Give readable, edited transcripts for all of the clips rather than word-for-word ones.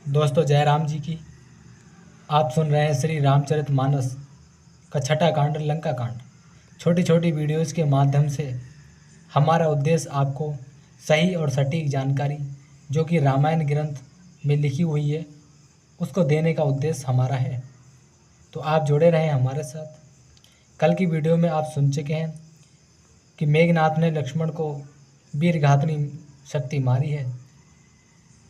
दोस्तों जय राम जी की। आप सुन रहे हैं श्री रामचरितमानस का छठा कांड लंका कांड। छोटी छोटी वीडियोस के माध्यम से हमारा उद्देश्य आपको सही और सटीक जानकारी जो कि रामायण ग्रंथ में लिखी हुई है उसको देने का उद्देश्य हमारा है। तो आप जुड़े रहें हमारे साथ। कल की वीडियो में आप सुन चुके हैं कि मेघनाथ ने लक्ष्मण को वीरघातनी शक्ति मारी है,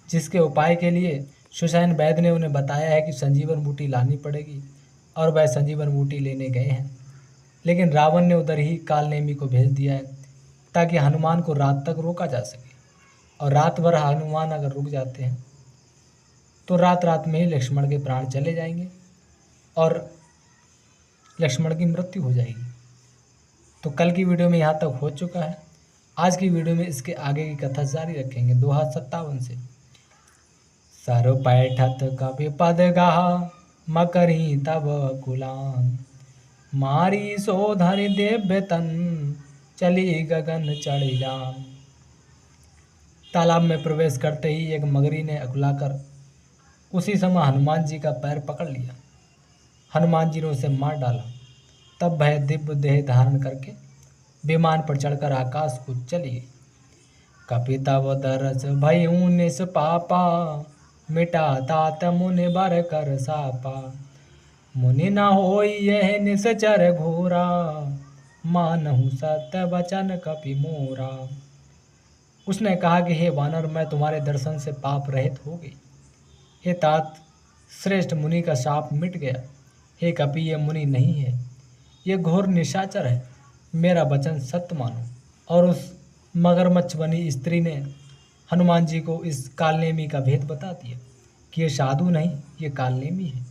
जिसके उपाय के लिए सुसैन वैद्य ने उन्हें बताया है कि संजीवन बूटी लानी पड़ेगी और वह संजीवन बूटी लेने गए हैं। लेकिन रावण ने उधर ही कालनेमी को भेज दिया है ताकि हनुमान को रात तक रोका जा सके, और रात भर हनुमान अगर रुक जाते हैं तो रात रात में ही लक्ष्मण के प्राण चले जाएंगे और लक्ष्मण की मृत्यु हो जाएगी। तो कल की वीडियो में यहाँ तक हो चुका है। आज की वीडियो में इसके आगे की कथा जारी रखेंगे। दोहा 57 से। सर पैठत कपि पद गहा मकरी तब कुलान, मारी सो धरि देव्य तन चली गगन चढ़ जान। तालाब में प्रवेश करते ही एक मगरी ने अकुलाकर उसी समय हनुमान जी का पैर पकड़ लिया। हनुमान जी ने उसे मार डाला। तब वह दिव्य देह धारण करके विमान पर चढ़कर आकाश को चली गई। कपि तब दरस भयउ निष्पापा, मिटा तात मुनि बर कर सापा। मुनि न होई यह निश्चर घोरा, मानहु सत्य वचन कपि मोरा। उसने कहा कि हे वानर, मैं तुम्हारे दर्शन से पाप रहित हो गई। हे तात, श्रेष्ठ मुनि का शाप मिट गया। हे कपि, ये मुनि नहीं है, ये घोर निशाचर है। मेरा वचन सत्य मानो। और उस मगरमच्छ बनी स्त्री ने हनुमान जी को इस कालनेमी का भेद बता दिया कि ये साधु नहीं, ये कालनेमी है,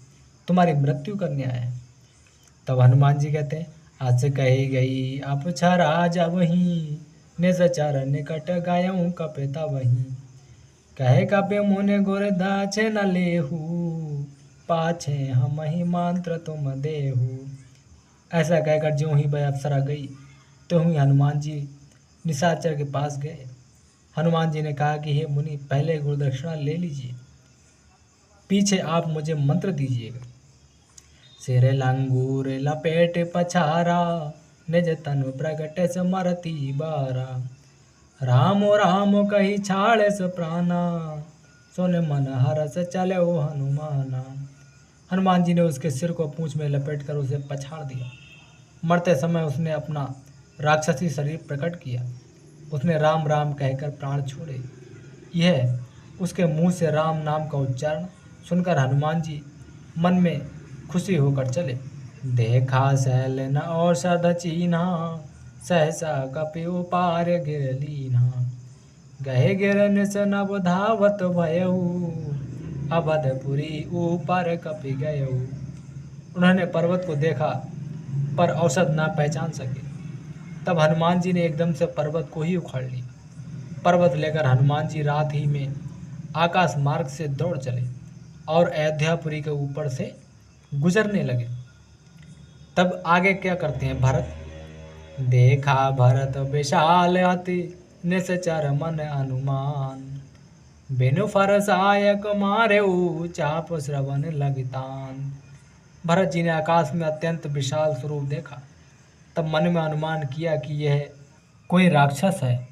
तुम्हारी मृत्यु करने आया है। तब हनुमान जी कहते हैं, आज कही गई अपछरा जब वहीं, निश्चर निकट गायऊ कपिता वहीं। कहे कपि मुनि गुर दाछे न लेहू, पाछे हम ही मंत्र तुम देहू। ऐसा कहकर ज्यों ही वह अप्सरा गई त्यों ही हनुमान जी निशाचर के पास गए। हनुमान जी ने कहा कि हे मुनि, पहले गुरुदक्षिणा ले लीजिए, पीछे आप मुझे मंत्र दीजिएगा। सिर लंगूर लपेट पछारा, निज तनु प्रगट समरती बारा। राम राम कही छाड़े स प्राणा, सुन मन हरस चले ओ हनुमाना। हनुमान जी ने उसके सिर को पूंछ में लपेट कर उसे पछाड़ दिया। मरते समय उसने अपना राक्षसी शरीर प्रकट किया। उसने राम राम कहकर प्राण छोड़े। यह उसके मुंह से राम नाम का उच्चारण सुनकर हनुमान जी मन में खुशी होकर चले। देखा शैल न औषध चीन्हा, सहसा कपि उपार गिर लीन्हा। गहे गिर निस नभ धावत भयऊ, अवधपुरी ऊपर कपि गयऊ। उन्होंने पर्वत को देखा पर औषध ना पहचान सके। तब हनुमान जी ने एकदम से पर्वत को ही उखाड़ लिया। पर्वत लेकर हनुमान जी रात ही में आकाश मार्ग से दौड़ चले और अयोध्यापुरी के ऊपर से गुजरने लगे। तब आगे क्या करते हैं भरत। देखा भरत विशाल अति, निश्चर मन अनुमान। बिनु फरसायक मारेऊ, चाप श्रवण लगितान। भरत जी ने आकाश में अत्यंत विशाल स्वरूप देखा। तब मन में अनुमान किया कि यह कोई राक्षस है।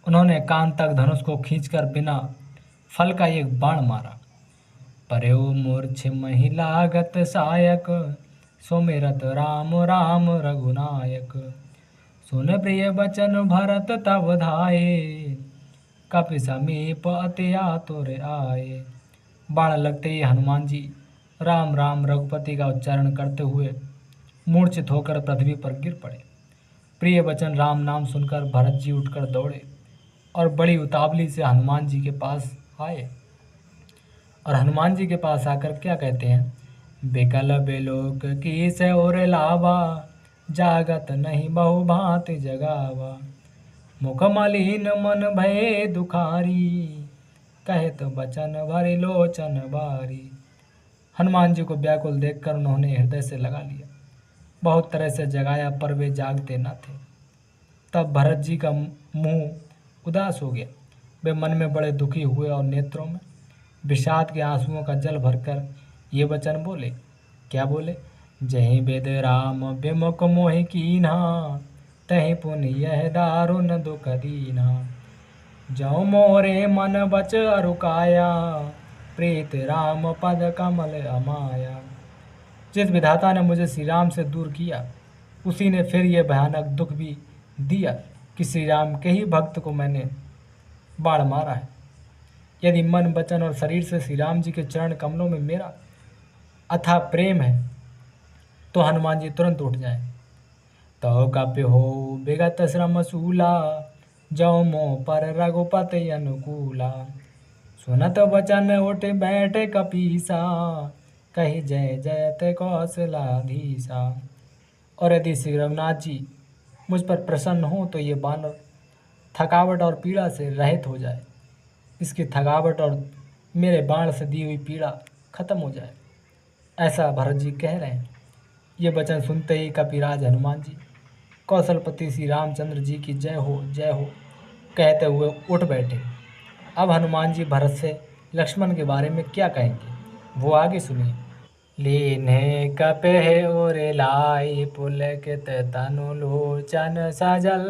उन्होंने कान तक धनुष को खींचकर बिना फल का एक बाण मारा। पर्यो मूर्छ महिलागत सायक, सुमिरत राम राम रघुनायक। सुन प्रिय बचन भरत तब धाये, कपि समीप अति आतुर आए। बाण लगते ही हनुमान जी राम राम रघुपति का उच्चारण करते हुए मूर्छित होकर पृथ्वी पर गिर पड़े। प्रिय वचन राम नाम सुनकर भरत जी उठकर दौड़े और बड़ी उतावली से हनुमान जी के पास आए। और हनुमान जी के पास आकर क्या कहते हैं। बिकल बेलोक की से और लावा, जागत नहीं बहु भांति जगावा। मुख मलिन मन भय दुखारी, कहत बचन भरि लोचन बारी। हनुमान जी को व्याकुल देखकर उन्होंने हृदय से लगा लिया। बहुत तरह से जगाया पर वे जागते न थे। तब भरत जी का मुंह उदास हो गया। वे मन में बड़े दुखी हुए और नेत्रों में विषाद के आंसुओं का जल भरकर ये वचन बोले। क्या बोले? जय वेद राम विमुख मोहि कीन्हा, तहि पुनि यह दारुण दुख दीन्हा। जौ मोरे मन बच अरु काया, प्रीत राम पद कमल अमाया। जिस विधाता ने मुझे श्री राम से दूर किया, उसी ने फिर यह भयानक दुख भी दिया कि श्री राम के ही भक्त को मैंने बाण मारा है। यदि मन, वचन और शरीर से श्री राम जी के चरण कमलों में मेरा अथाह प्रेम है तो हनुमान जी तुरंत उठ जाए। तो काप्य हो विगत श्रम सूला, जौ मोह पर रघुपति अनुकूला। सुनत वचन उठ बैठे कपीसा, कही जय जयते कौशलाधीसा। और यदि श्री रघुनाथ जी मुझ पर प्रसन्न हो तो ये बानर थकावट और पीड़ा से रहित हो जाए, इसकी थकावट और मेरे बाण से दी हुई पीड़ा खत्म हो जाए, ऐसा भरत जी कह रहे हैं। ये वचन सुनते ही कपिराज हनुमान जी कौशलपति श्री रामचंद्र जी की जय हो कहते हुए उठ बैठे। अब हनुमान जी भरत से लक्ष्मण के बारे में क्या कहेंगे वो आगे सुनिए। लीने कपे और लाई, पुलकित तनु लोचन सजल।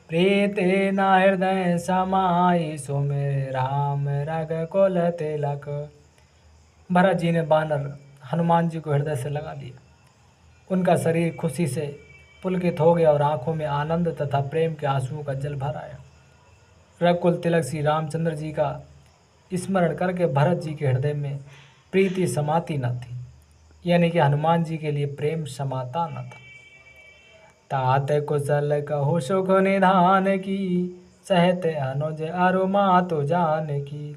प्रीति न हृदय समाई, सुमिर राम रघुकुल तिलक। भरत जी ने बानर हनुमान जी को हृदय से लगा दिया। उनका शरीर खुशी से पुलकित हो गया और आंखों में आनंद तथा प्रेम के आंसुओं का जल भर आया। रघुकुल तिलक श्री रामचंद्र जी का स्मरण करके भरत जी के हृदय में प्रीति समाती न थी, यानी कि हनुमान जी के लिए प्रेम समाता न था। तात कुशल कहो सुख निधान की, सहते अनुज अरु मातु जान की।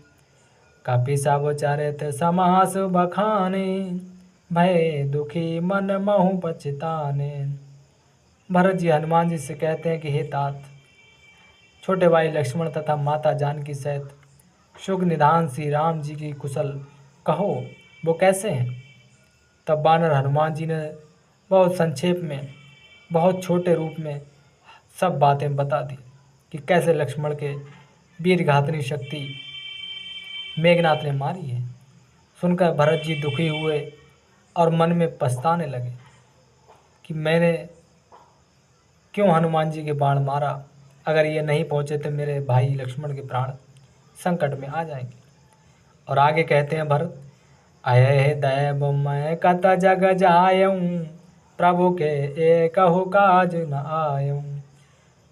कपि सब चरित समास बखाने, भय दुखी मन महु पछताने। भरत जी हनुमान जी से कहते हैं कि हे तात, छोटे भाई लक्ष्मण तथा माता जानकी सहित सुख निधान श्री राम जी की कुशल कहो, वो कैसे हैं? तब बानर हनुमान जी ने बहुत संक्षेप में, बहुत छोटे रूप में सब बातें बता दी कि कैसे लक्ष्मण के वीर घातनी शक्ति मेघनाथ ने मारी है। सुनकर भरत जी दुखी हुए और मन में पछताने लगे कि मैंने क्यों हनुमान जी के बाण मारा। अगर ये नहीं पहुँचे तो मेरे भाई लक्ष्मण के प्राण संकट में आ जाएंगे। और आगे कहते हैं भरत, अये दैव मैं कत जग जायऊँ, प्रभु के एकहु काज न आयऊँ।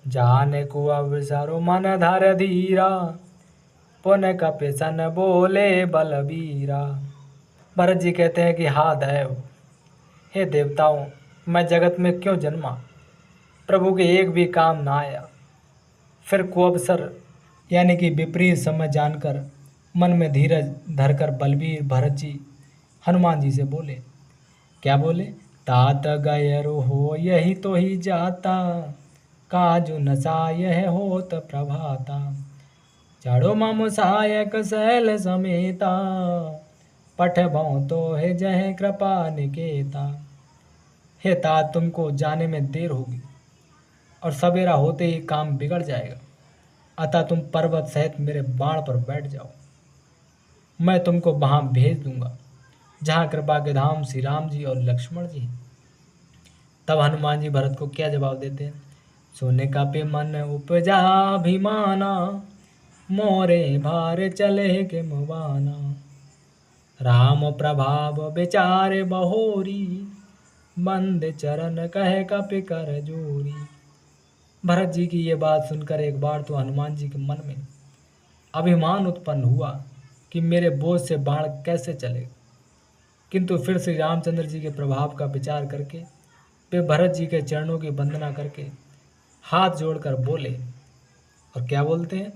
जाने को अवसर मन धर धीरा, पुन कपिसन बोले बलबीरा। भरत जी कहते हैं कि हा दैव, हे देवताओं, मैं जगत में क्यों जन्मा, प्रभु के एक भी काम ना आया। फिर कुअवसर यानी कि विपरीत समय जानकर मन में धीरज धरकर बलबीर भरत जी हनुमान जी से बोले। क्या बोले? तात गयरु हो यही तो ही जाता, काजु नसा यह होत प्रभाता। चढ़ो मम सहायक शैल समेता, पठबौ तो है जय कृपा निकेता। हे तात, तुमको जाने में देर होगी और सवेरा होते ही काम बिगड़ जाएगा, अतः तुम पर्वत सहित मेरे बाण पर बैठ जाओ। मैं तुमको वहाँ भेज दूंगा जहाँ कृपा के धाम श्री राम जी और लक्ष्मण जी हैं। तब हनुमान जी भरत को क्या जवाब देते हैं? सोने का पे मन उपजा अभिमाना, मोरे भार चले के मुबाना। राम प्रभाव विचारे बहोरी, बंद चरण कहे कपि कर जोरी। भरत जी की ये बात सुनकर एक बार तो हनुमान जी के मन में अभिमान उत्पन्न हुआ कि मेरे बोझ से बाण कैसे चले, किंतु फिर श्री रामचंद्र जी के प्रभाव का विचार करके वे भरत जी के चरणों की वंदना करके हाथ जोड़कर बोले। और क्या बोलते हैं?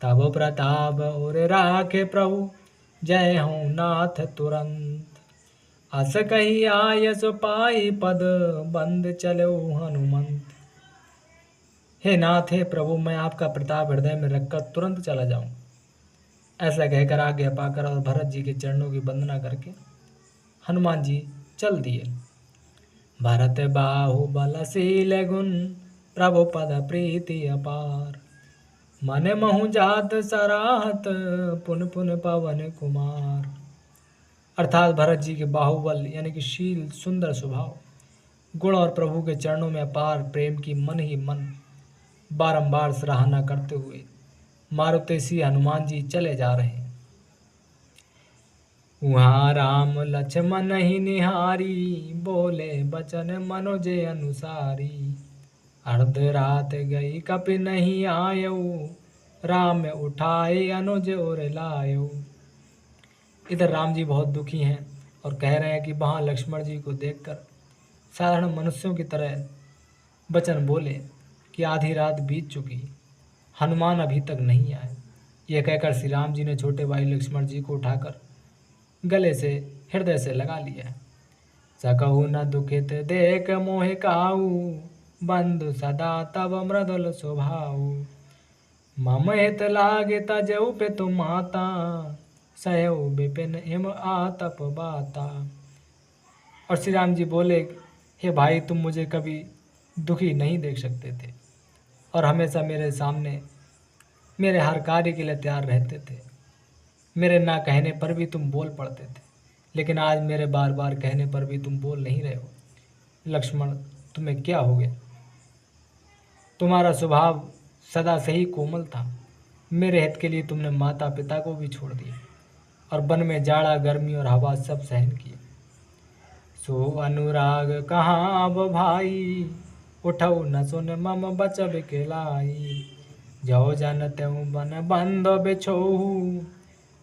तब प्रताप और राखे प्रभु, जय हूँ नाथ तुरंत। अस कही आयस पाई पद, बंद चलो हनुमंत। हे नाथ, हे प्रभु, मैं आपका प्रताप हृदय में रखकर तुरंत चला जाऊं। ऐसा कहकर आज्ञा पाकर और भरत जी के चरणों की वंदना करके हनुमान जी चल दिए। भरत बाहु बलशील गुण, प्रभु पद प्रीति अपार। मन महु जात सराहत पुन पुन पवन कुमार। अर्थात भरत जी के बाहुबल यानी कि शील, सुंदर स्वभाव, गुण और प्रभु के चरणों में अपार प्रेम की मन ही मन बारंबार सराहना करते हुए मारुति सी हनुमान जी चले जा रहे हैं। वहाँ राम लक्ष्मण ही निहारी, बोले बचन मनोजे अनुसारी। अर्ध रात गई कपि नहीं आयो, राम उठाए अनुज और लायो। इधर राम जी बहुत दुखी हैं और कह रहे हैं कि वहाँ लक्ष्मण जी को देखकर साधारण मनुष्यों की तरह वचन बोले कि आधी रात बीत चुकी, हनुमान अभी तक नहीं आए। यह कहकर श्री राम जी ने छोटे भाई लक्ष्मण जी को उठाकर गले से हृदय से लगा लिया। सकहु न दुखित देख मोह काऊ, बंधु सदा तब मृदुल स्वभाऊ। मम हित लागे तजऊ पे तुम माता, सहु विपिन हिम आतप बाता। और श्री राम जी बोले, हे भाई तुम मुझे कभी दुखी नहीं देख सकते थे और हमेशा मेरे सामने मेरे हर कार्य के लिए तैयार रहते थे। मेरे ना कहने पर भी तुम बोल पड़ते थे, लेकिन आज मेरे बार बार कहने पर भी तुम बोल नहीं रहे हो। लक्ष्मण, तुम्हें क्या हो गया? तुम्हारा स्वभाव सदा से ही कोमल था। मेरे हित के लिए तुमने माता पिता को भी छोड़ दिया और वन में जाड़ा, गर्मी और हवा सब सहन किए। सो अनुराग कहाँ अब भाई, उठऊ न सुन मम बचब केलाई। जो जन त्यों बन बंधो बिछोहू,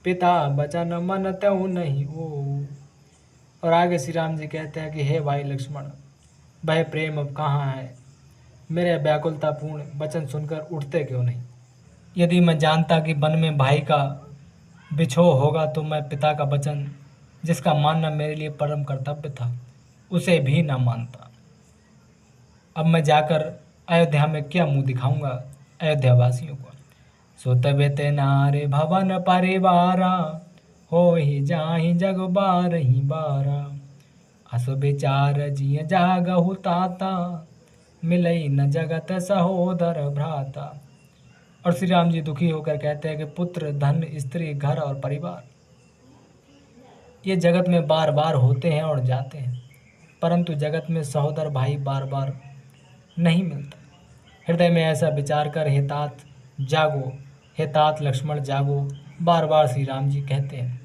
पिता बचन मन त्यों नहीं ओ। और आगे श्री राम जी कहते हैं कि हे भाई लक्ष्मण, वह प्रेम अब कहाँ है? मेरे व्याकुलतापूर्ण वचन सुनकर उठते क्यों नहीं? यदि मैं जानता कि वन में भाई का बिछोह होगा तो मैं पिता का वचन, जिसका मानना मेरे लिए परम कर्तव्य था, उसे भी न मानता। अब मैं जाकर अयोध्या में क्या मुंह दिखाऊंगा अयोध्या वासियों को? सुतबित नारे भवन परिवारा, हो ही जाहि जग बारही बारा। अस विचार जिय जागहु ताता, मिलई न जगत सहोदर भ्राता। और श्री राम जी दुखी होकर कहते हैं कि पुत्र, धन, स्त्री, घर और परिवार ये जगत में बार बार होते हैं और जाते हैं, परंतु जगत में सहोदर भाई बार बार नहीं मिलता। हृदय में ऐसा विचार कर हे तात जागो, हे तात लक्ष्मण जागो, बार बार श्री राम जी कहते हैं।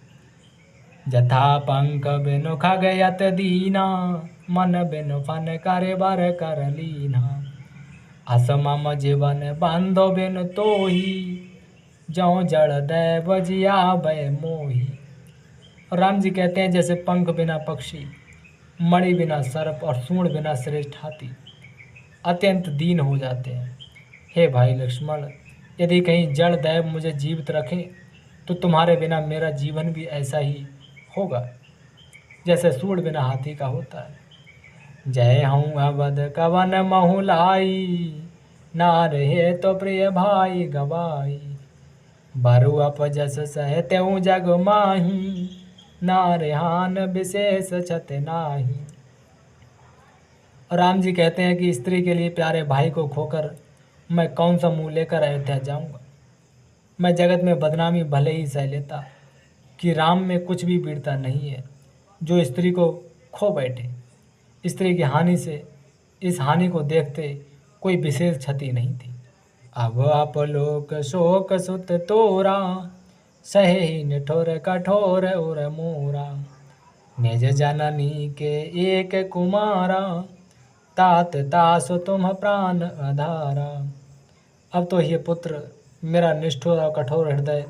जथा पंख बिनु खगयत दीना, मन बिनु फन करे बर कर लीना। असमम जीवन बंधो बिनु तोही, जौ जड़ दैव जियाबे मोही। और राम जी कहते हैं जैसे पंख बिना पक्षी, मणि बिना सर्प और सूंड बिना श्रेष्ठ हाथी अत्यंत दीन हो जाते हैं। हे भाई लक्ष्मण, यदि कहीं जड़ दैव मुझे जीवित रखे तो तुम्हारे बिना मेरा जीवन भी ऐसा ही होगा जैसे सूंड बिना हाथी का होता है। जय हूँ अवध कवन महुलाई, ना रहे तो प्रिय भाई गवाई। बरु अपजस सह त्यों जग माही, ना रेहान विशेष छत नाही। और राम जी कहते हैं कि स्त्री के लिए प्यारे भाई को खोकर मैं कौन सा मुंह लेकर अयोध्या जाऊंगा। मैं जगत में बदनामी भले ही सह लेता कि राम में कुछ भी वीरता नहीं है जो स्त्री को खो बैठे। स्त्री की हानि से इस हानि को देखते कोई विशेष क्षति नहीं थी। अब आप लोक शोक सुत तोरा, सहे ही निठोर कठोर और मोरा। निज जननी के एक कुमारा, तात तासु तुम प्राण आधारा। अब तो ये पुत्र, मेरा निष्ठुर और कठोर हृदय,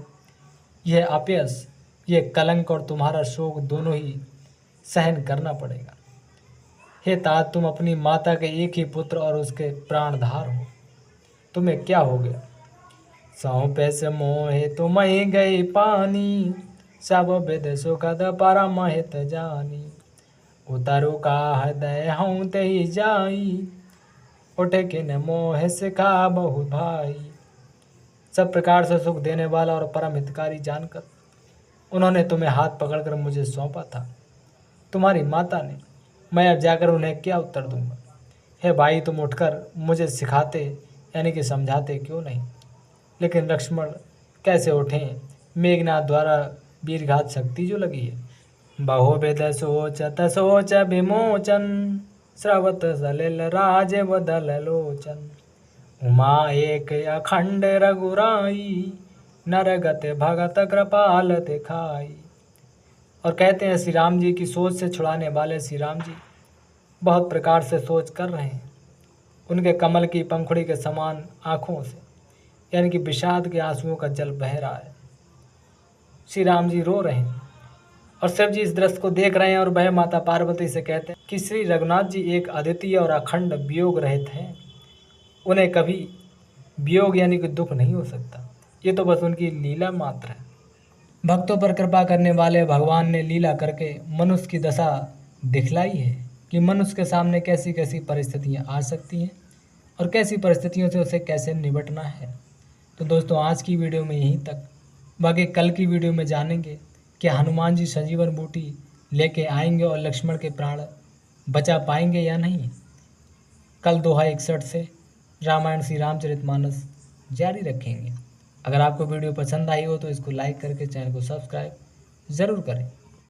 यह अपयस, यह कलंक और तुम्हारा शोक दोनों ही सहन करना पड़ेगा। हे तात, तुम अपनी माता के एक ही पुत्र और उसके प्राणधार हो, तुम्हें क्या हो गया? सौंपे से मोहे तुम ही गई पानी, सब विद सुखद परम हित जानी। उतरु का हृदय हूँ ते जाई, उठे किन मोह सिखा बहु भाई। सब प्रकार से सुख देने वाला और परम हितकारी जानकर उन्होंने तुम्हें हाथ पकड़कर मुझे सौंपा था, तुम्हारी माता ने। मैं अब जाकर उन्हें क्या उत्तर दूंगा? हे भाई, तुम उठकर मुझे सिखाते यानी कि समझाते क्यों नहीं? लेकिन लक्ष्मण कैसे उठें मेघनाथ द्वारा वीरघात शक्ति जो लगी है। बहुविध सोचत सोच विमोचन स्रवत सलिल राज बदल लोचन। उमा एक अखंड रघुराई नरगत भगत कृपाल दिखाई। और कहते हैं श्री राम जी की सोच से छुड़ाने वाले श्री राम जी बहुत प्रकार से सोच कर रहे हैं। उनके कमल की पंखुड़ी के समान आँखों से यानी कि विषाद के आंसुओं का जल बह रहा है। श्री राम जी रो रहे हैं और शिव जी इस दृश्य को देख रहे हैं और वह माता पार्वती से कहते हैं कि श्री रघुनाथ जी एक अद्वितीय और अखंड वियोग रहित हैं। उन्हें कभी वियोग यानी कि दुख नहीं हो सकता। ये तो बस उनकी लीला मात्र है। भक्तों पर कृपा करने वाले भगवान ने लीला करके मनुष्य की दशा दिखलाई है कि मनुष्य के सामने कैसी कैसी परिस्थितियाँ आ सकती हैं और कैसी परिस्थितियों से उसे कैसे निपटना है। तो दोस्तों आज की वीडियो में यहीं तक। बाकी कल की वीडियो में जानेंगे कि हनुमान जी संजीवन बूटी लेके आएंगे और लक्ष्मण के प्राण बचा पाएंगे या नहीं। कल दोहा 61 से रामायण श्री रामचरितमानस जारी रखेंगे। अगर आपको वीडियो पसंद आई हो तो इसको लाइक करके चैनल को सब्सक्राइब ज़रूर करें।